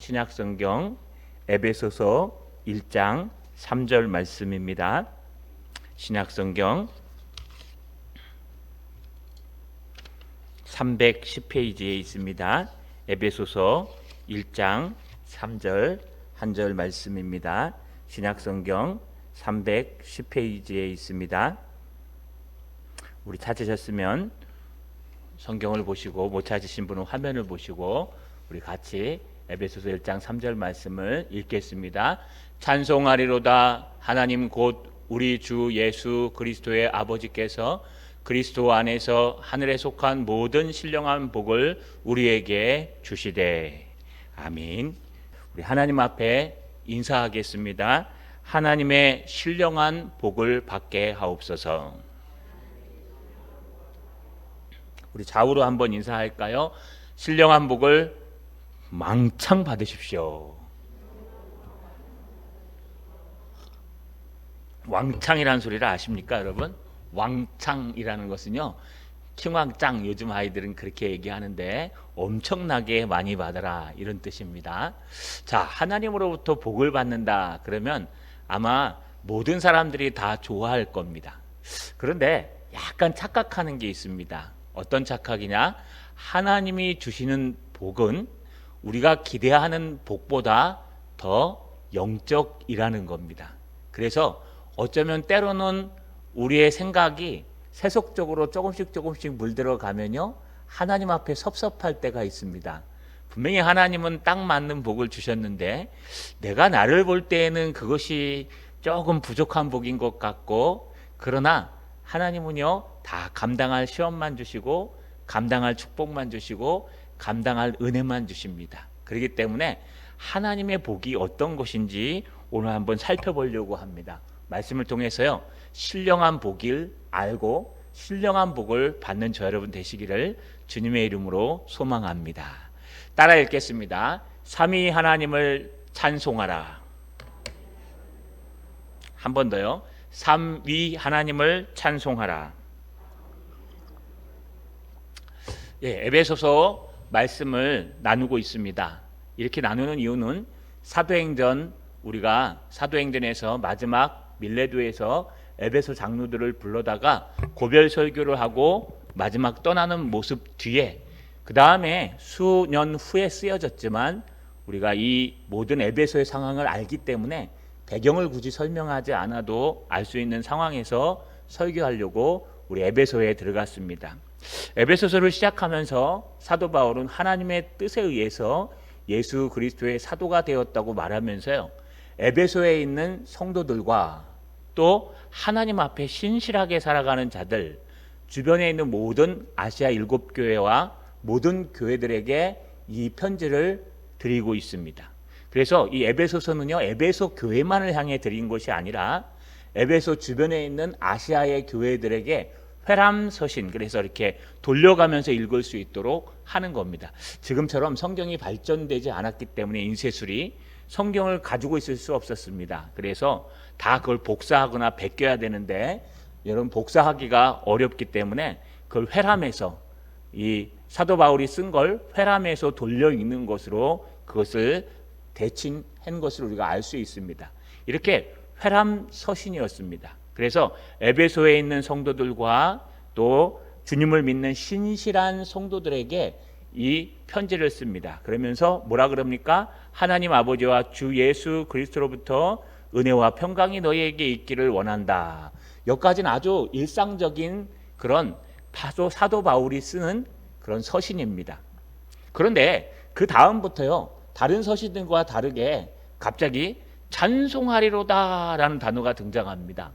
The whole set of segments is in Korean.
신약성경 에베소서 1장 3절 말씀입니다. 신약성경 310페이지에 있습니다. 에베소서 1장 3절 한 절 말씀입니다. 신약성경 310페이지에 있습니다. 우리 찾으셨으면 성경을 보시고 못 찾으신 분은 화면을 보시고 우리 같이 에베소서 1장 3절 말씀을 읽겠습니다. 찬송하리로다. 하나님 곧 우리 주 예수 그리스도의 아버지께서 그리스도 안에서 하늘에 속한 모든 신령한 복을 우리에게 주시되. 아멘. 우리 하나님 앞에 인사하겠습니다. 하나님의 신령한 복을 받게 하옵소서. 우리 좌우로 한번 인사할까요? 신령한 복을 망창 받으십시오. 왕창이라는 소리를 아십니까, 여러분? 왕창이라는 것은요, 킹왕짱, 요즘 아이들은 그렇게 얘기하는데 엄청나게 많이 받아라, 이런 뜻입니다. 자, 하나님으로부터 복을 받는다 그러면 아마 모든 사람들이 다 좋아할 겁니다. 그런데 약간 착각하는 게 있습니다. 어떤 착각이냐? 하나님이 주시는 복은 우리가 기대하는 복보다 더 영적이라는 겁니다. 그래서 어쩌면 때로는 우리의 생각이 세속적으로 조금씩 물들어가면요, 하나님 앞에 섭섭할 때가 있습니다. 분명히 하나님은 딱 맞는 복을 주셨는데 내가 나를 볼 때에는 그것이 조금 부족한 복인 것 같고, 그러나 하나님은요, 다 감당할 시험만 주시고 감당할 축복만 주시고 감당할 은혜만 주십니다. 그렇기 때문에 하나님의 복이 어떤 것인지 오늘 한번 살펴보려고 합니다. 말씀을 통해서요, 신령한 복을 알고 신령한 복을 받는 저 여러분 되시기를 주님의 이름으로 소망합니다. 따라 읽겠습니다. 삼위 하나님을 찬송하라. 한 번 더요. 삼위 하나님을 찬송하라. 에베소서 말씀을 나누고 있습니다. 이렇게 나누는 이유는 사도행전, 우리가 사도행전에서 마지막 밀레도에서 에베소 장로들을 불러다가 고별 설교를 하고 마지막 떠나는 모습 뒤에, 그 다음에 수년 후에 쓰여졌지만 우리가 이 모든 에베소의 상황을 알기 때문에 배경을 굳이 설명하지 않아도 알 수 있는 상황에서 설교하려고 우리 에베소에 들어갔습니다. 에베소서를 시작하면서 사도 바울은 하나님의 뜻에 의해서 예수 그리스도의 사도가 되었다고 말하면서요, 에베소에 있는 성도들과 또 하나님 앞에 신실하게 살아가는 자들, 주변에 있는 모든 아시아 7교회와 모든 교회들에게 이 편지를 드리고 있습니다. 그래서 이 에베소서는요, 에베소 교회만을 향해 드린 것이 아니라 에베소 주변에 있는 아시아의 교회들에게 회람서신, 그래서 이렇게 돌려가면서 읽을 수 있도록 하는 겁니다. 지금처럼 성경이 발전되지 않았기 때문에 인쇄술이 성경을 가지고 있을 수 없었습니다. 그래서 다 그걸 복사하거나 베껴야 되는데 여러분, 복사하기가 어렵기 때문에 그걸 회람해서, 이 사도 바울이 쓴 걸 회람해서 돌려 읽는 것으로 그것을 대칭한 것을 우리가 알 수 있습니다. 이렇게 회람서신이었습니다. 그래서 에베소에 있는 성도들과 또 주님을 믿는 신실한 성도들에게 이 편지를 씁니다. 그러면서 뭐라 그럽니까? 하나님 아버지와 주 예수 그리스도로부터 은혜와 평강이 너희에게 있기를 원한다. 여기까지는 아주 일상적인 그런 사도 바울이 쓰는 그런 서신입니다. 그런데 그 다음부터요, 다른 서신들과 다르게 갑자기 찬송하리로다 라는 단어가 등장합니다.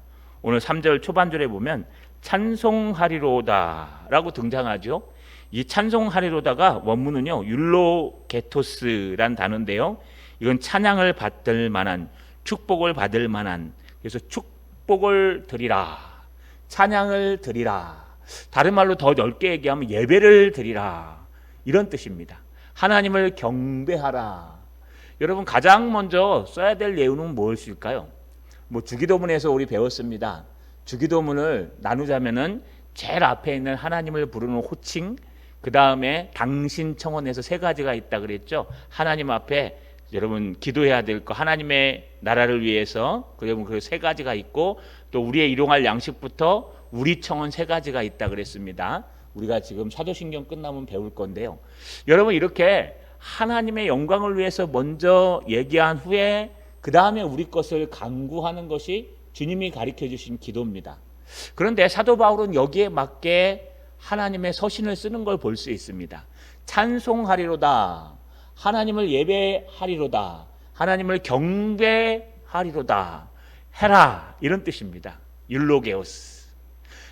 오늘 3절 초반절에 보면 찬송하리로다 라고 등장하죠. 이 찬송하리로다가 원문은요, 율로게토스라는 단어인데요, 이건 찬양을 받을 만한, 축복을 받을 만한, 그래서 축복을 드리라, 찬양을 드리라, 다른 말로 더 넓게 얘기하면 예배를 드리라, 이런 뜻입니다. 하나님을 경배하라. 여러분, 가장 먼저 써야 될 예우는 무엇일까요? 주기도문에서 우리 배웠습니다. 주기도문을 나누자면은 제일 앞에 있는 하나님을 부르는 호칭, 그 다음에 당신 청원에서 세 가지가 있다 그랬죠. 하나님 앞에 여러분 기도해야 될 거 하나님의 나라를 위해서 여러분 그 세 가지가 있고 또 우리의 일용할 양식부터 우리 청은 세 가지가 있다 그랬습니다. 우리가 지금 사도신경 끝나면 배울 건데요. 여러분 이렇게 하나님의 영광을 위해서 먼저 얘기한 후에 그 다음에 우리 것을 간구하는 것이 주님이 가르쳐 주신 기도입니다. 그런데 사도 바울은 여기에 맞게 하나님의 서신을 쓰는 걸 볼 수 있습니다. 찬송하리로다, 하나님을 예배하리로다, 하나님을 경배하리로다, 해라, 이런 뜻입니다. 율로게오스.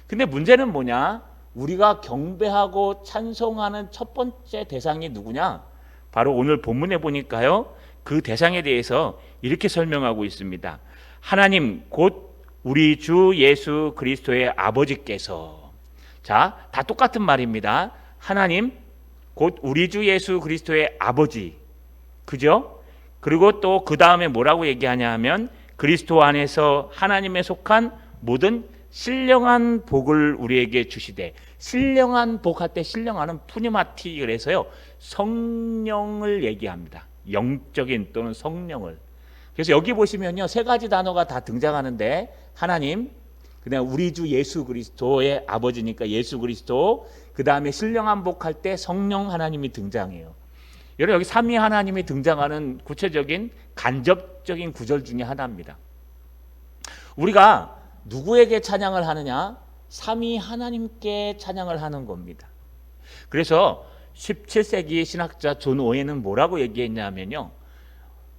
근데 문제는 뭐냐? 우리가 경배하고 찬송하는 첫 번째 대상이 누구냐? 바로 오늘 본문에 보니까요, 그 대상에 대해서 이렇게 설명하고 있습니다. 하나님 곧 우리 주 예수 그리스도의 아버지께서, 자, 다 똑같은 말입니다. 하나님 곧 우리 주 예수 그리스도의 아버지, 그죠? 그리고 또 그 다음에 뭐라고 얘기하냐 하면 그리스도 안에서 하나님에 속한 모든 신령한 복을 우리에게 주시되, 신령한 복 할 때 신령한은 푸니마티, 그래서요 성령을 얘기합니다. 영적인 또는 성령을. 그래서 여기 보시면요 세 가지 단어가 다 등장하는데, 하나님, 그다음 우리 주 예수 그리스도의 아버지니까 예수 그리스도, 그 다음에 신령한 복 할 때 성령 하나님이 등장해요. 여러분 여기 삼위 하나님이 등장하는 구체적인 간접적인 구절 중에 하나입니다. 우리가 누구에게 찬양을 하느냐? 삼위 하나님께 찬양을 하는 겁니다. 그래서 17세기 신학자 존 오웬은 뭐라고 얘기했냐면요,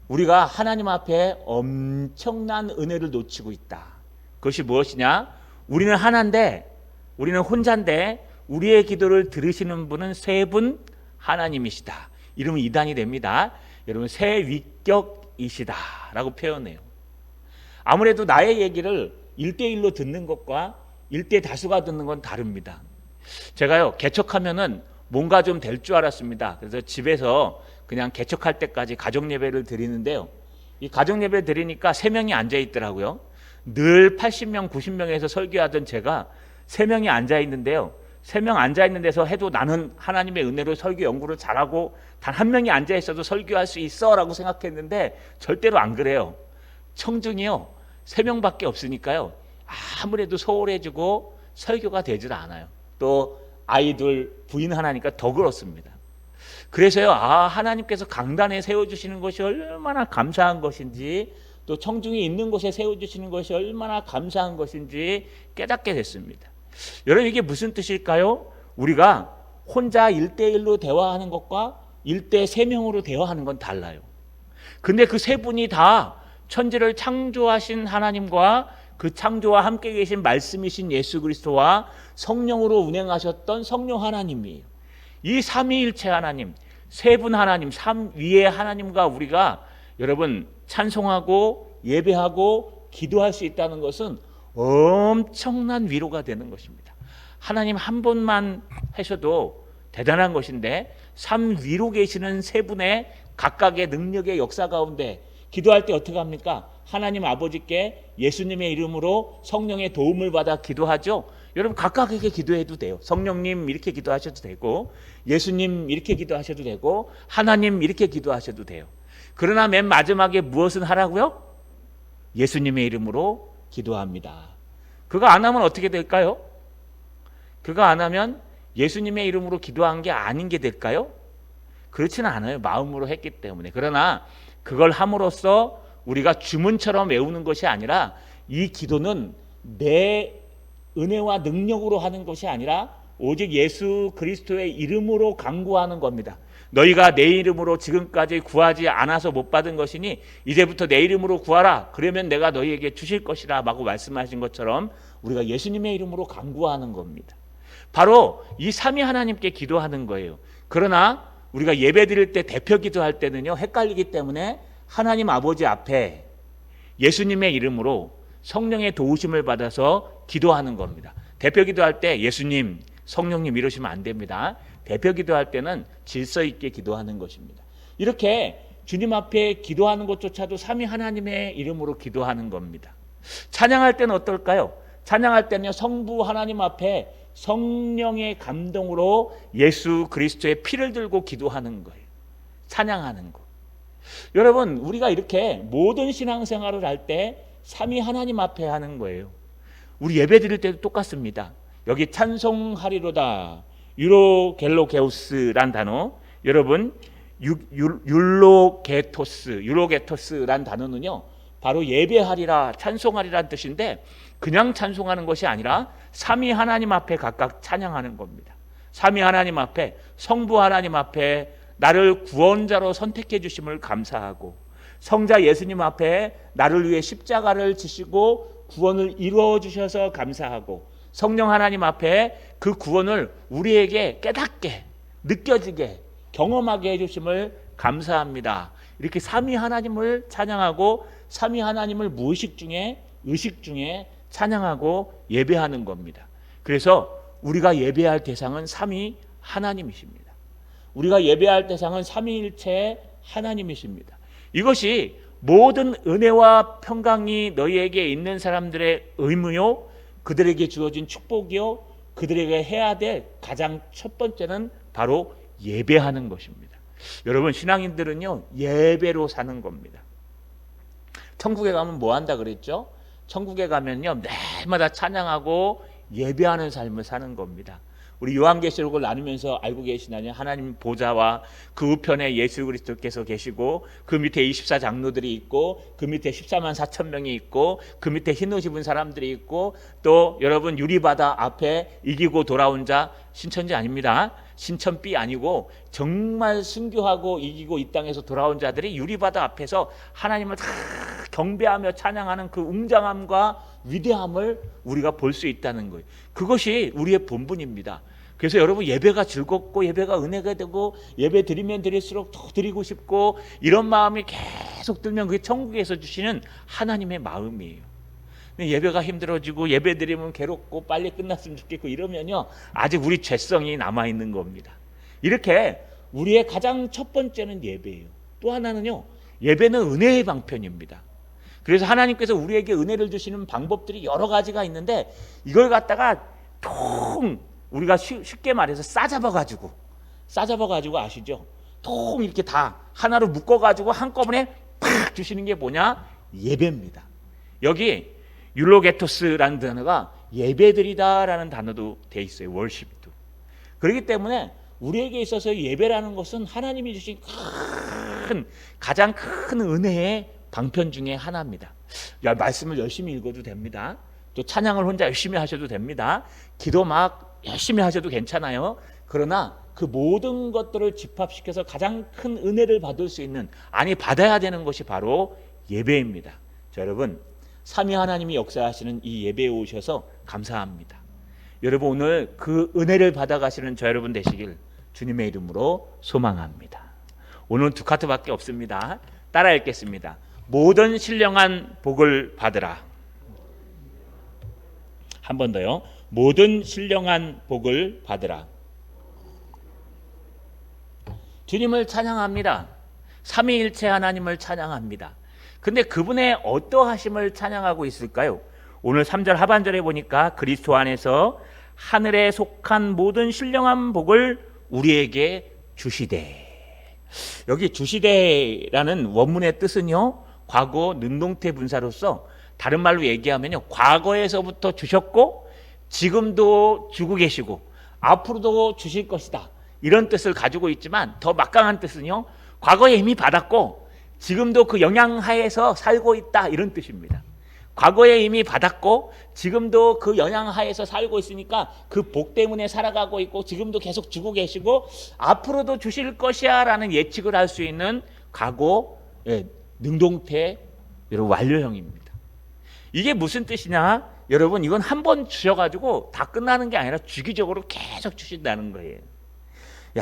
우리가 하나님 앞에 엄청난 은혜를 놓치고 있다. 그것이 무엇이냐? 우리는 하나인데, 우리는 혼자인데 우리의 기도를 들으시는 분은 세 분 하나님이시다. 이러면 이단이 됩니다. 여러분 세 위격이시다 라고 표현해요. 아무래도 나의 얘기를 1대1로 듣는 것과 1대 다수가 듣는 건 다릅니다. 제가요 개척하면은 뭔가 좀 될 줄 알았습니다. 그래서 집에서 그냥 개척할 때까지 가정 예배를 드리는데요, 이 가정 예배 드리니까 3명이 앉아 있더라고요. 늘 80명 90명에서 설교하던 제가 3명이 앉아 있는데요, 3명 앉아 있는 데서 해도 나는 하나님의 은혜로 설교 연구를 잘하고 단 한 명이 앉아 있어도 설교할 수 있어 라고 생각했는데 절대로 안 그래요. 청중이요 3명밖에 없으니까요 아무래도 소홀해지고 설교가 되질 않아요. 또 아이들 부인 하나니까 더 그렇습니다. 그래서요, 하나님께서 강단에 세워주시는 것이 얼마나 감사한 것인지, 또 청중이 있는 곳에 세워주시는 것이 얼마나 감사한 것인지 깨닫게 됐습니다. 여러분 이게 무슨 뜻일까요? 우리가 혼자 1대1로 대화하는 것과 1대 3명으로 대화하는 건 달라요. 근데 그 세 분이 다 천지를 창조하신 하나님과 그 창조와 함께 계신 말씀이신 예수 그리스도와 성령으로 운행하셨던 성령 하나님이에요. 이 삼위일체 하나님, 세 분 하나님, 삼위의 하나님과 우리가 여러분 찬송하고 예배하고 기도할 수 있다는 것은 엄청난 위로가 되는 것입니다. 하나님 한 분만 하셔도 대단한 것인데, 삼위로 계시는 세 분의 각각의 능력의 역사 가운데 기도할 때 어떻게 합니까? 하나님 아버지께 예수님의 이름으로 성령의 도움을 받아 기도하죠. 여러분 각각에게 기도해도 돼요. 성령님 이렇게 기도하셔도 되고, 예수님 이렇게 기도하셔도 되고, 하나님 이렇게 기도하셔도 돼요. 그러나 맨 마지막에 무엇은 하라고요? 예수님의 이름으로 기도합니다. 그거 안 하면 어떻게 될까요? 그거 안 하면 예수님의 이름으로 기도한 게 아닌 게 될까요? 그렇지는 않아요. 마음으로 했기 때문에. 그러나 그걸 함으로써 우리가 주문처럼 외우는 것이 아니라, 이 기도는 내 은혜와 능력으로 하는 것이 아니라 오직 예수 그리스도의 이름으로 간구하는 겁니다. 너희가 내 이름으로 지금까지 구하지 않아서 못 받은 것이니 이제부터 내 이름으로 구하라. 그러면 내가 너희에게 주실 것이라 라고 말씀하신 것처럼 우리가 예수님의 이름으로 간구하는 겁니다. 바로 이 삼위 하나님께 기도하는 거예요. 그러나 우리가 예배 드릴 때 대표 기도할 때는요 헷갈리기 때문에 하나님 아버지 앞에 예수님의 이름으로 성령의 도우심을 받아서 기도하는 겁니다. 대표 기도할 때 예수님, 성령님 이러시면 안 됩니다. 대표 기도할 때는 질서 있게 기도하는 것입니다. 이렇게 주님 앞에 기도하는 것조차도 삼위 하나님의 이름으로 기도하는 겁니다. 찬양할 때는 어떨까요? 찬양할 때는 성부 하나님 앞에 성령의 감동으로 예수 그리스도의 피를 들고 기도하는 거예요. 찬양하는 거. 여러분, 우리가 이렇게 모든 신앙생활을 할 때 삼위 하나님 앞에 하는 거예요. 우리 예배 드릴 때도 똑같습니다. 여기 찬송하리로다, 유로겔로게우스란 단어, 여러분 율로게토스란 단어는요, 바로 예배하리라, 찬송하리라는 뜻인데, 그냥 찬송하는 것이 아니라 삼위 하나님 앞에 각각 찬양하는 겁니다. 삼위 하나님 앞에, 성부 하나님 앞에 나를 구원자로 선택해 주심을 감사하고, 성자 예수님 앞에 나를 위해 십자가를 지시고 구원을 이루어 주셔서 감사하고, 성령 하나님 앞에 그 구원을 우리에게 깨닫게, 느껴지게, 경험하게 해주심을 감사합니다. 이렇게 삼위 하나님을 찬양하고, 삼위 하나님을 무의식 중에, 의식 중에 찬양하고 예배하는 겁니다. 그래서 우리가 예배할 대상은 삼위 하나님이십니다. 우리가 예배할 대상은 삼위일체 하나님이십니다. 이것이 모든 은혜와 평강이 너희에게 있는 사람들의 의무요, 그들에게 주어진 축복이요, 그들에게 해야 될 가장 첫 번째는 바로 예배하는 것입니다. 여러분, 신앙인들은요, 예배로 사는 겁니다. 천국에 가면 뭐 한다 그랬죠? 천국에 가면요, 매일마다 찬양하고 예배하는 삶을 사는 겁니다. 우리 요한계시록을 나누면서 알고 계시나요? 하나님 보좌와 그 우편에 예수 그리스도께서 계시고, 그 밑에 24장로들이 있고, 그 밑에 14만 4천 명이 있고, 그 밑에 흰옷 입은 사람들이 있고, 또 여러분 유리바다 앞에 이기고 돌아온 자, 신천지 아닙니다. 신천비 아니고 정말 순교하고 이기고 이 땅에서 돌아온 자들이 유리바다 앞에서 하나님을 다 경배하며 찬양하는 그 웅장함과 위대함을 우리가 볼 수 있다는 거예요. 그것이 우리의 본분입니다. 그래서 여러분, 예배가 즐겁고 예배가 은혜가 되고 예배 드리면 드릴수록 더 드리고 싶고 이런 마음이 계속 들면 그게 천국에서 주시는 하나님의 마음이에요. 예배가 힘들어지고 예배 드리면 괴롭고 빨리 끝났으면 좋겠고 이러면요, 아직 우리 죄성이 남아있는 겁니다. 이렇게 우리의 가장 첫 번째는 예배예요. 또 하나는요, 예배는 은혜의 방편입니다. 그래서 하나님께서 우리에게 은혜를 주시는 방법들이 여러 가지가 있는데, 이걸 갖다가 우리가 쉽게 말해서 싸잡아가지고 아시죠? 통 이렇게 다 하나로 묶어가지고 한꺼번에 팍 주시는 게 뭐냐? 예배입니다. 여기 율로게토스라는 단어가 예배드리다라는 단어도 돼 있어요. 월십도. 그렇기 때문에 우리에게 있어서 예배라는 것은 하나님이 주신 가장 큰 은혜의 방편 중에 하나입니다. 말씀을 열심히 읽어도 됩니다. 또 찬양을 혼자 열심히 하셔도 됩니다. 기도 막 열심히 하셔도 괜찮아요. 그러나 그 모든 것들을 집합시켜서 가장 큰 은혜를 받을 수 있는, 받아야 되는 것이 바로 예배입니다. 자, 여러분, 삼위 하나님이 역사하시는 이 예배에 오셔서 감사합니다. 여러분, 오늘 그 은혜를 받아가시는 저 여러분 되시길 주님의 이름으로 소망합니다. 오늘은 두 카트밖에 없습니다. 따라 읽겠습니다. 모든 신령한 복을 받으라. 한 번 더요. 모든 신령한 복을 받으라. 주님을 찬양합니다. 삼위일체 하나님을 찬양합니다. 근데 그분의 어떠하심을 찬양하고 있을까요? 오늘 3절 하반절에 보니까 그리스도 안에서 하늘에 속한 모든 신령한 복을 우리에게 주시되. 여기 주시되라는 원문의 뜻은요, 과거 능동태 분사로서 다른 말로 얘기하면요, 과거에서부터 주셨고 지금도 주고 계시고 앞으로도 주실 것이다, 이런 뜻을 가지고 있지만, 더 막강한 뜻은요, 과거에 이미 받았고 지금도 그 영향 하에서 살고 있다, 이런 뜻입니다. 과거에 이미 받았고 지금도 그 영향 하에서 살고 있으니까 그 복 때문에 살아가고 있고 지금도 계속 주고 계시고 앞으로도 주실 것이야 라는 예측을 할 수 있는 과거 능동태 완료형입니다. 이게 무슨 뜻이냐? 여러분, 이건 한 번 주셔가지고 다 끝나는 게 아니라 주기적으로 계속 주신다는 거예요.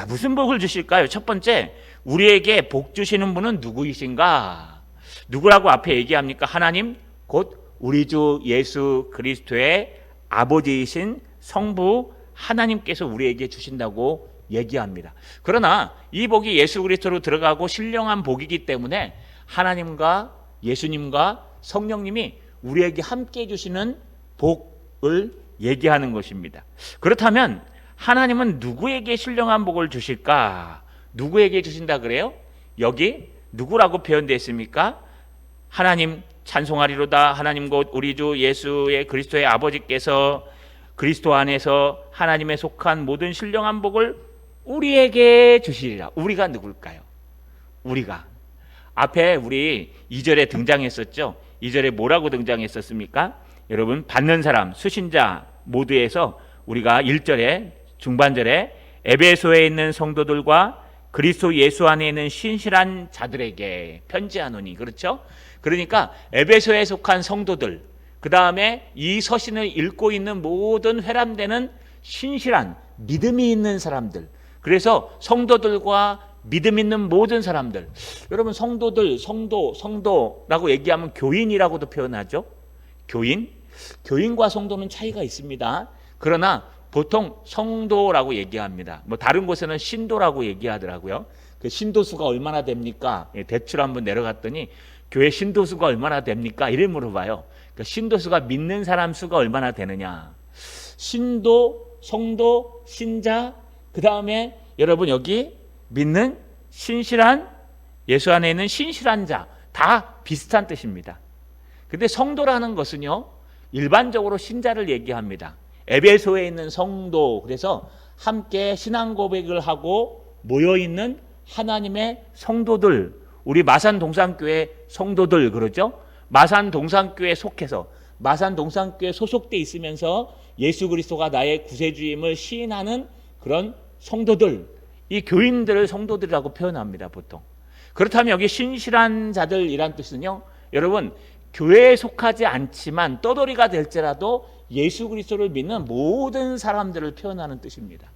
무슨 복을 주실까요? 첫 번째, 우리에게 복 주시는 분은 누구이신가? 누구라고 앞에 얘기합니까? 하나님, 곧 우리 주 예수 그리스도의 아버지이신 성부 하나님께서 우리에게 주신다고 얘기합니다. 그러나 이 복이 예수 그리스도로 들어가고 신령한 복이기 때문에 하나님과 예수님과 성령님이 우리에게 함께 주시는 복을 얘기하는 것입니다. 그렇다면 하나님은 누구에게 신령한 복을 주실까? 누구에게 주신다 그래요? 여기 누구라고 표현되어 있습니까? 하나님 찬송하리로다. 하나님 곧 우리 주 예수의 그리스도의 아버지께서 그리스도 안에서 하나님에 속한 모든 신령한 복을 우리에게 주시리라. 우리가 누굴까요? 우리가. 앞에 우리 2절에 등장했었죠. 2절에 뭐라고 등장했었습니까? 여러분, 받는 사람, 수신자 모두에서 우리가 1절에 중반절에 에베소에 있는 성도들과 그리스도 예수 안에 있는 신실한 자들에게 편지하노니, 그렇죠? 그러니까 에베소에 속한 성도들, 그 다음에 이 서신을 읽고 있는 모든 회람되는 신실한 믿음이 있는 사람들, 그래서 성도들과 믿음 있는 모든 사람들. 여러분, 성도들, 성도라고 얘기하면 교인이라고도 표현하죠. 교인과 성도는 차이가 있습니다. 그러나 보통 성도라고 얘기합니다. 뭐 다른 곳에는 신도라고 얘기하더라고요. 그 신도수가 얼마나 됩니까? 대출 한번 내려갔더니 교회 신도수가 얼마나 됩니까? 이래 물어봐요. 그 신도수가 믿는 사람 수가 얼마나 되느냐. 신도, 성도, 신자, 그 다음에 여러분 여기 믿는 신실한, 예수 안에 있는 신실한 자, 다 비슷한 뜻입니다. 근데 성도라는 것은요, 일반적으로 신자를 얘기합니다. 에베소에 있는 성도, 그래서 함께 신앙 고백을 하고 모여있는 하나님의 성도들, 우리 마산동산교회 성도들, 그러죠? 마산동산교회 속해서, 마산동산교회 소속돼 있으면서 예수 그리스도가 나의 구세주임을 시인하는 그런 성도들, 이 교인들을 성도들이라고 표현합니다, 보통. 그렇다면 여기 신실한 자들이란 뜻은요, 여러분, 교회에 속하지 않지만 떠돌이가 될지라도 예수 그리스도를 믿는 모든 사람들을 표현하는 뜻입니다.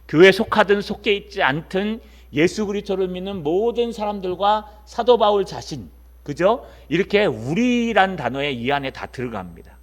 교회에 속하든 속해 있지 않든 예수 그리스도를 믿는 모든 사람들과 사도 바울 자신, 그죠? 이렇게 우리란 단어에 이 안에 다 들어갑니다.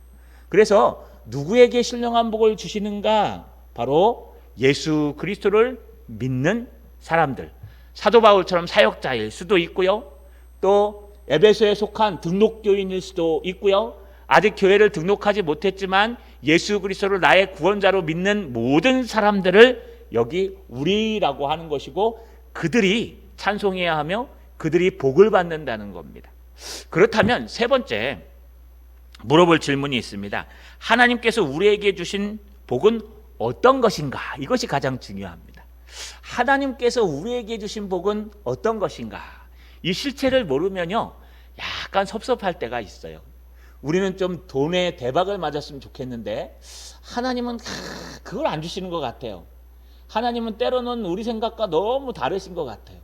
그래서 누구에게 신령한 복을 주시는가? 바로 예수 그리스도를 믿는 사람들, 사도 바울처럼 사역자일 수도 있고요, 또 에베소에 속한 등록교인일 수도 있고요, 아직 교회를 등록하지 못했지만 예수 그리스도를 나의 구원자로 믿는 모든 사람들을 여기 우리라고 하는 것이고, 그들이 찬송해야 하며 그들이 복을 받는다는 겁니다. 그렇다면 세 번째 물어볼 질문이 있습니다. 하나님께서 우리에게 주신 복은 어떤 것인가? 이것이 가장 중요합니다. 하나님께서 우리에게 주신 복은 어떤 것인가? 이 실체를 모르면요, 약간 섭섭할 때가 있어요. 우리는 좀 돈에 대박을 맞았으면 좋겠는데 하나님은 그걸 안 주시는 것 같아요. 하나님은 때로는 우리 생각과 너무 다르신 것 같아요.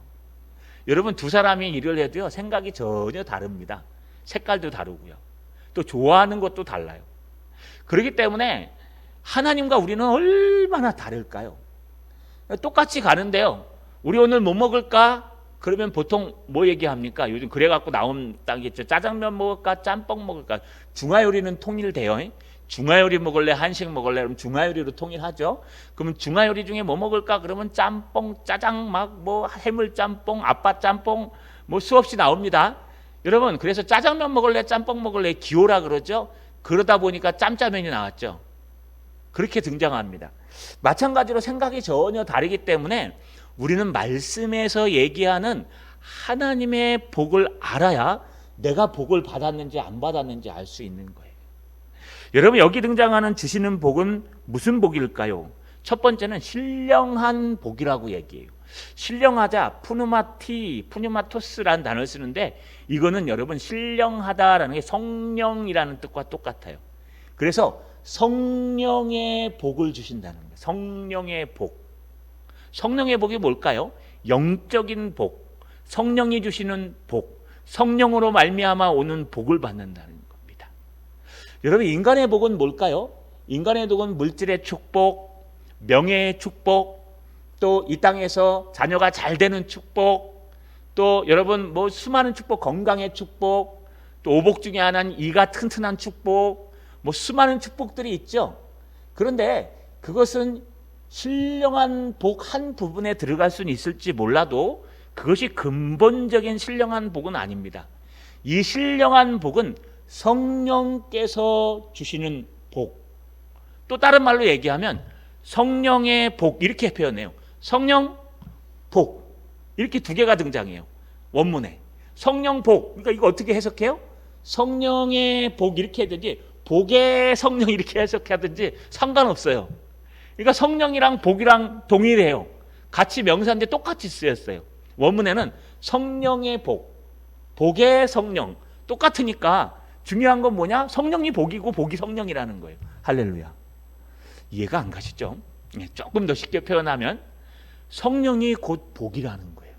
여러분, 두 사람이 일을 해도요, 생각이 전혀 다릅니다. 색깔도 다르고요, 또 좋아하는 것도 달라요. 그렇기 때문에 하나님과 우리는 얼마나 다를까요? 똑같이 가는데요, 우리 오늘 뭐 먹을까? 그러면 보통 뭐 얘기합니까? 요즘 그래갖고 나온 딱 있죠. 짜장면 먹을까? 짬뽕 먹을까? 중화요리는 통일돼요. 중화요리 먹을래? 한식 먹을래? 그럼 중화요리로 통일하죠. 그러면 중화요리 중에 뭐 먹을까? 그러면 짬뽕, 짜장, 막 뭐 해물짬뽕, 아빠짬뽕, 뭐 수없이 나옵니다. 여러분, 그래서 짜장면 먹을래? 짬뽕 먹을래? 기호라 그러죠. 그러다 보니까 짬짜면이 나왔죠. 그렇게 등장합니다. 마찬가지로 생각이 전혀 다르기 때문에 우리는 말씀에서 얘기하는 하나님의 복을 알아야 내가 복을 받았는지 안 받았는지 알 수 있는 거예요. 여러분, 여기 등장하는 주시는 복은 무슨 복일까요? 첫 번째는 신령한 복이라고 얘기해요. 신령하자, 푸누마토스라는 단어를 쓰는데, 이거는 여러분 신령하다라는 게 성령이라는 뜻과 똑같아요. 그래서 성령의 복을 주신다는 거예요. 성령의 복. 성령의 복이 뭘까요? 영적인 복, 성령이 주시는 복, 성령으로 말미암아 오는 복을 받는다는 겁니다. 여러분, 인간의 복은 뭘까요? 인간의 복은 물질의 축복, 명예의 축복, 또 이 땅에서 자녀가 잘 되는 축복, 또 여러분 뭐 수많은 축복, 건강의 축복, 또 오복 중에 하나는 이가 튼튼한 축복, 뭐 수많은 축복들이 있죠. 그런데 그것은 신령한 복 한 부분에 들어갈 수는 있을지 몰라도 그것이 근본적인 신령한 복은 아닙니다. 이 신령한 복은 성령께서 주시는 복, 또 다른 말로 얘기하면 성령의 복, 이렇게 표현해요. 성령, 복, 이렇게 두 개가 등장해요, 원문에. 성령 복. 그러니까 이거 어떻게 해석해요? 성령의 복 이렇게 해야되지 복의 성령 이렇게 해석하든지 상관없어요. 그러니까 성령이랑 복이랑 동일해요. 같이 명사인데 똑같이 쓰였어요. 원문에는 성령의 복, 복의 성령 똑같으니까 중요한 건 뭐냐? 성령이 복이고 복이 성령이라는 거예요. 할렐루야. 이해가 안 가시죠? 조금 더 쉽게 표현하면 성령이 곧 복이라는 거예요.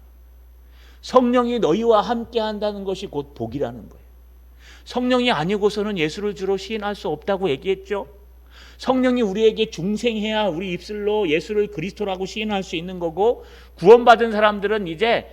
성령이 너희와 함께 한다는 것이 곧 복이라는 거예요. 성령이 아니고서는 예수를 주로 시인할 수 없다고 얘기했죠. 성령이 우리에게 중생해야 우리 입술로 예수를 그리스도라고 시인할 수 있는 거고, 구원받은 사람들은 이제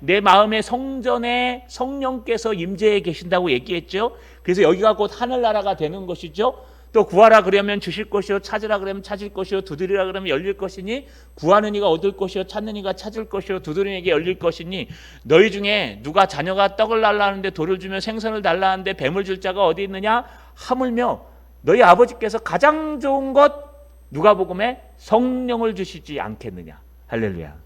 내 마음의 성전에 성령께서 임재해 계신다고 얘기했죠. 그래서 여기가 곧 하늘나라가 되는 것이죠. 또 구하라 그러면 주실 것이요, 찾으라 그러면 찾을 것이요, 두드리라 그러면 열릴 것이니, 구하는 이가 얻을 것이요, 찾는 이가 찾을 것이요, 두드리는 이에게 열릴 것이니, 너희 중에 누가 자녀가 떡을 달라 하는데 돌을 주며 생선을 달라 하는데 뱀을 줄 자가 어디 있느냐? 하물며 너희 아버지께서 가장 좋은 것 누가복음에 성령을 주시지 않겠느냐. 할렐루야.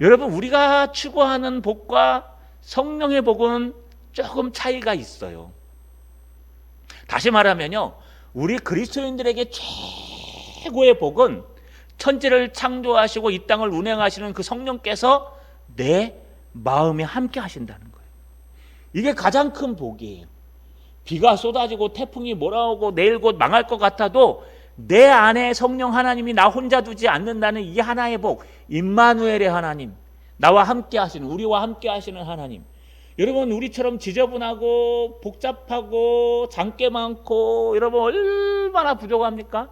여러분, 우리가 추구하는 복과 성령의 복은 조금 차이가 있어요. 다시 말하면요, 우리 그리스도인들에게 최고의 복은 천지를 창조하시고 이 땅을 운행하시는 그 성령께서 내 마음에 함께 하신다는 거예요. 이게 가장 큰 복이에요. 비가 쏟아지고 태풍이 몰아오고 내일 곧 망할 것 같아도 내 안에 성령 하나님이 나 혼자 두지 않는다는 이 하나의 복, 임마누엘의 하나님, 나와 함께 하시는, 우리와 함께 하시는 하나님. 여러분, 우리처럼 지저분하고 복잡하고 장깨 많고 여러분 얼마나 부족합니까?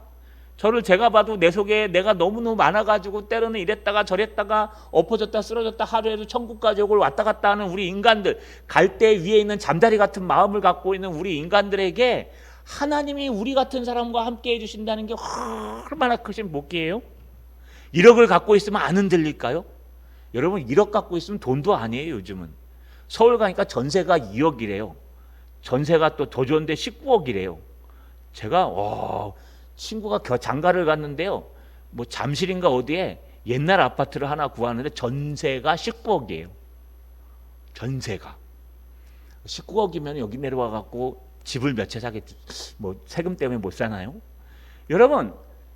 저를 제가 봐도 내 속에 내가 너무너무 많아가지고 때로는 이랬다가 저랬다가 엎어졌다 쓰러졌다 하루에도 천국과 지옥을 왔다 갔다 하는 우리 인간들, 갈대 위에 있는 잠자리 같은 마음을 갖고 있는 우리 인간들에게 하나님이 우리 같은 사람과 함께 해주신다는 게 얼마나 크신 복이에요? 1억을 갖고 있으면 안 흔들릴까요? 여러분, 1억 갖고 있으면 돈도 아니에요. 요즘은 서울 가니까 전세가 2억이래요. 전세가 또 더 좋은데 19억이래요. 제가 친구가 장가를 갔는데요, 뭐 잠실인가 어디에 옛날 아파트를 하나 구하는데 전세가 19억이에요. 전세가 19억이면 여기 내려와 갖고 집을 몇 채 사겠지. 뭐 세금 때문에 못 사나요? 여러분,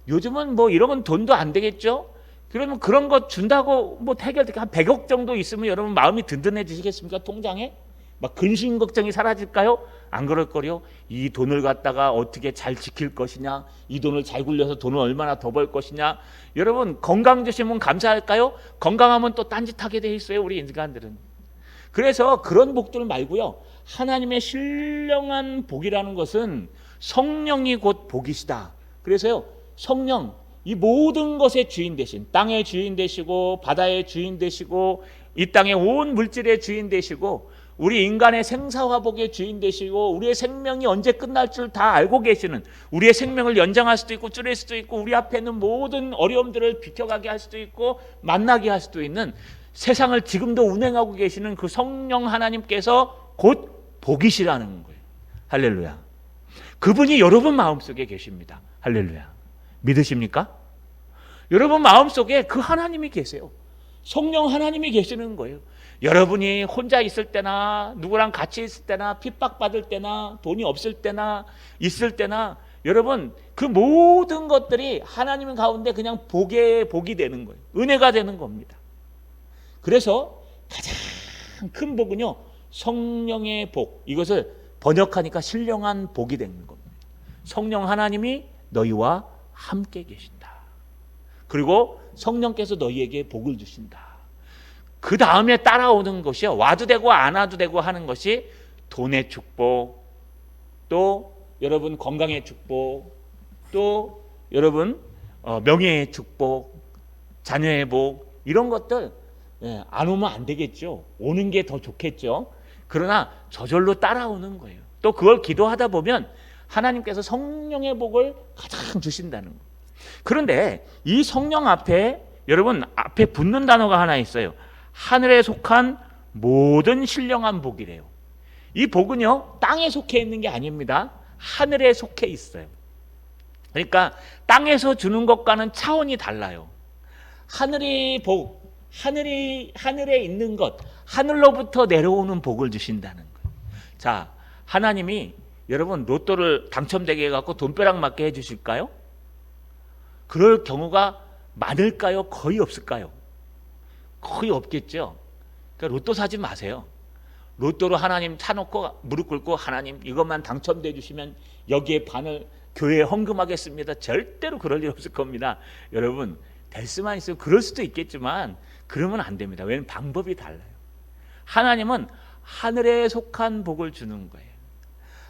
요즘은 뭐 이러면 돈도 안 되겠죠? 그러면 그런 거 준다고 뭐 해결되게 한 100억 정도 있으면 여러분 마음이 든든해지시겠습니까? 통장에? 막 근심 걱정이 사라질까요? 안 그럴 거요. 이 돈을 갖다가 어떻게 잘 지킬 것이냐, 이 돈을 잘 굴려서 돈을 얼마나 더 벌 것이냐. 여러분, 건강 주시면 감사할까요? 건강하면 또 딴짓하게 돼 있어요, 우리 인간들은. 그래서 그런 복들 말고요, 하나님의 신령한 복이라는 것은 성령이 곧 복이시다. 그래서요, 성령, 이 모든 것의 주인 되신, 땅의 주인 되시고 바다의 주인 되시고 이 땅의 온 물질의 주인 되시고 우리 인간의 생사화복의 주인 되시고 우리의 생명이 언제 끝날 줄 다 알고 계시는, 우리의 생명을 연장할 수도 있고 줄일 수도 있고 우리 앞에 있는 모든 어려움들을 비켜가게 할 수도 있고 만나게 할 수도 있는, 세상을 지금도 운행하고 계시는 그 성령 하나님께서 곧 복이시라는 거예요. 할렐루야. 그분이 여러분 마음속에 계십니다. 할렐루야. 믿으십니까? 여러분 마음속에 그 하나님이 계세요. 성령 하나님이 계시는 거예요. 여러분이 혼자 있을 때나 누구랑 같이 있을 때나 핍박받을 때나 돈이 없을 때나 있을 때나 여러분 그 모든 것들이 하나님 가운데 그냥 복이 되는 거예요. 은혜가 되는 겁니다. 그래서 가장 큰 복은요, 성령의 복. 이것을 번역하니까 신령한 복이 되는 겁니다. 성령 하나님이 너희와 함께 계신다. 그리고 성령께서 너희에게 복을 주신다. 그 다음에 따라오는 것이요, 와도 되고 안 와도 되고 하는 것이 돈의 축복, 또 여러분 건강의 축복, 또 여러분 명예의 축복, 자녀의 복, 이런 것들 안 오면 안 되겠죠. 오는 게 더 좋겠죠. 그러나 저절로 따라오는 거예요. 또 그걸 기도하다 보면 하나님께서 성령의 복을 가장 주신다는 거예요. 그런데 이 성령 앞에 여러분 앞에 붙는 단어가 하나 있어요. 하늘에 속한 모든 신령한 복이래요. 이 복은요, 땅에 속해 있는 게 아닙니다. 하늘에 속해 있어요. 그러니까 땅에서 주는 것과는 차원이 달라요. 하늘의 복, 하늘에 있는 것, 하늘로부터 내려오는 복을 주신다는 거예요. 자, 하나님이 여러분 로또를 당첨되게 해갖고 돈벼락 맞게 해주실까요? 그럴 경우가 많을까요? 거의 없을까요? 거의 없겠죠. 그러니까 로또 사지 마세요. 로또로 하나님 타놓고 무릎 꿇고 하나님 이것만 당첨돼 주시면 여기에 반을 교회에 헌금하겠습니다. 절대로 그럴 일 없을 겁니다. 여러분 될 수만 있으면 그럴 수도 있겠지만 그러면 안 됩니다. 왜냐하면 방법이 달라요. 하나님은 하늘에 속한 복을 주는 거예요.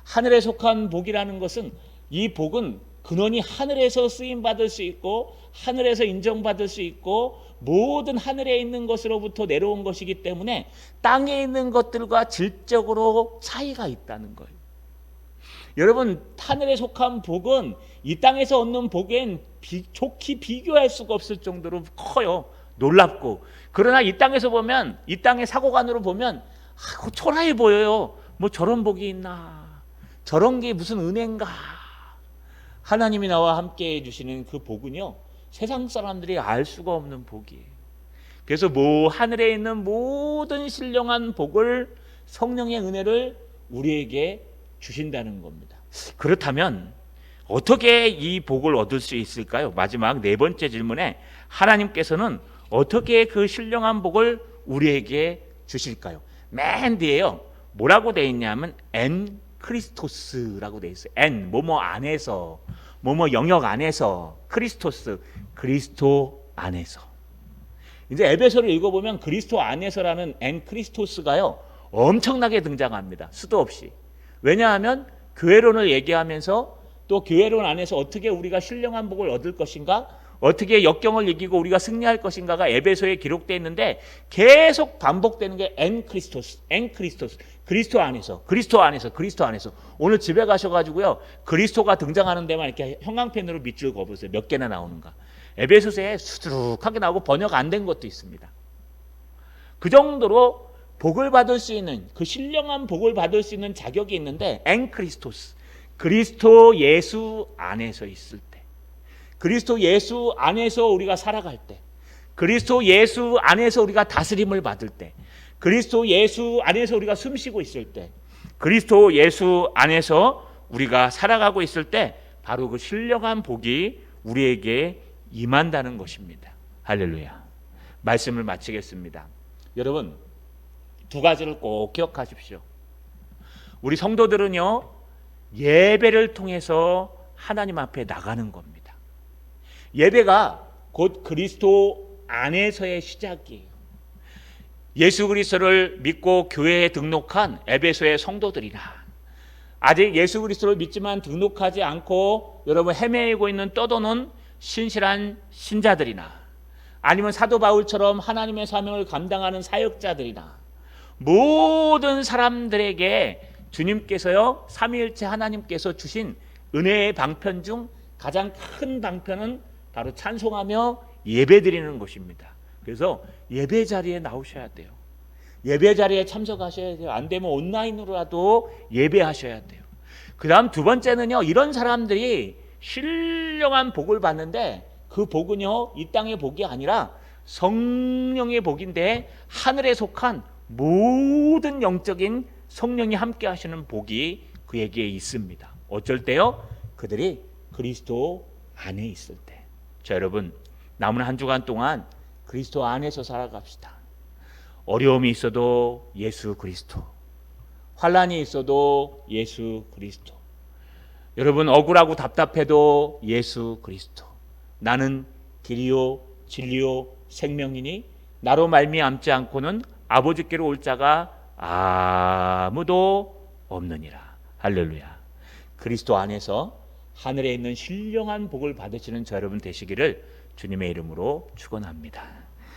하늘에 속한 복이라는 것은 이 복은 근원이 하늘에서 쓰임받을 수 있고 하늘에서 인정받을 수 있고 모든 하늘에 있는 것으로부터 내려온 것이기 때문에 땅에 있는 것들과 질적으로 차이가 있다는 거예요. 여러분 하늘에 속한 복은 이 땅에서 얻는 복엔 좋게 비교할 수가 없을 정도로 커요. 놀랍고. 그러나 이 땅에서 보면 이 땅의 사고관으로 보면 초라해 보여요. 뭐 저런 복이 있나, 저런 게 무슨 은혜인가. 하나님이 나와 함께 해주시는 그 복은요 세상 사람들이 알 수가 없는 복이에요. 그래서 하늘에 있는 모든 신령한 복을 성령의 은혜를 우리에게 주신다는 겁니다. 그렇다면 어떻게 이 복을 얻을 수 있을까요? 마지막 네 번째 질문에 하나님께서는 어떻게 그 신령한 복을 우리에게 주실까요? 맨 뒤에요 뭐라고 되어 있냐면 엔 크리스토스라고 되어 있어요. 엔 뭐뭐 안에서, 뭐뭐 영역 안에서, 크리스토스 그리스도 안에서. 이제 에베소를 읽어보면 그리스도 안에서라는 엔 크리스토스가요 엄청나게 등장합니다. 수도 없이. 왜냐하면 교회론을 얘기하면서 또 교회론 안에서 어떻게 우리가 신령한 복을 얻을 것인가, 어떻게 역경을 이기고 우리가 승리할 것인가가 에베소에 기록되어 있는데 계속 반복되는 게 엔 크리스토스, 엔 크리스토스, 그리스도 안에서, 그리스도 안에서, 그리스도 안에서. 오늘 집에 가셔가지고요 그리스도가 등장하는 데만 이렇게 형광펜으로 밑줄 그어보세요. 몇 개나 나오는가. 에베소서에 수두룩하게 나오고 번역 안 된 것도 있습니다. 그 정도로 복을 받을 수 있는, 그 신령한 복을 받을 수 있는 자격이 있는데 엔 크리스토스, 그리스도 예수 안에서 있을 때, 그리스도 예수 안에서 우리가 살아갈 때, 그리스도 예수 안에서 우리가 다스림을 받을 때, 그리스도 예수 안에서 우리가 숨쉬고 있을 때, 그리스도 예수 안에서 우리가 살아가고 있을 때 바로 그 신령한 복이 우리에게 임한다는 것입니다. 할렐루야. 말씀을 마치겠습니다. 여러분 두 가지를 꼭 기억하십시오. 우리 성도들은요 예배를 통해서 하나님 앞에 나가는 겁니다. 예배가 곧 그리스도 안에서의 시작이에요. 예수 그리스도를 믿고 교회에 등록한 에베소의 성도들이나 아직 예수 그리스도를 믿지만 등록하지 않고 여러분 헤매이고 있는 떠도는 신실한 신자들이나 아니면 사도 바울처럼 하나님의 사명을 감당하는 사역자들이나 모든 사람들에게 주님께서요 삼위일체 하나님께서 주신 은혜의 방편 중 가장 큰 방편은 바로 찬송하며 예배드리는 것입니다. 그래서 예배 자리에 나오셔야 돼요. 예배 자리에 참석하셔야 돼요. 안 되면 온라인으로라도 예배하셔야 돼요. 그 다음 두 번째는요 이런 사람들이 신령한 복을 받는데 그 복은요 이 땅의 복이 아니라 성령의 복인데 하늘에 속한 모든 영적인 성령이 함께 하시는 복이 그에게 있습니다. 어쩔 때요? 그들이 그리스도 안에 있을 때. 자, 여러분 남은 한 주간 동안 그리스도 안에서 살아갑시다. 어려움이 있어도 예수 그리스도, 환난이 있어도 예수 그리스도, 여러분 억울하고 답답해도 예수 그리스도. 나는 길이요 진리요 생명이니 나로 말미암지 않고는 아버지께로 올 자가 아무도 없느니라. 할렐루야. 그리스도 안에서 하늘에 있는 신령한 복을 받으시는 저 여러분 되시기를 주님의 이름으로 축원합니다.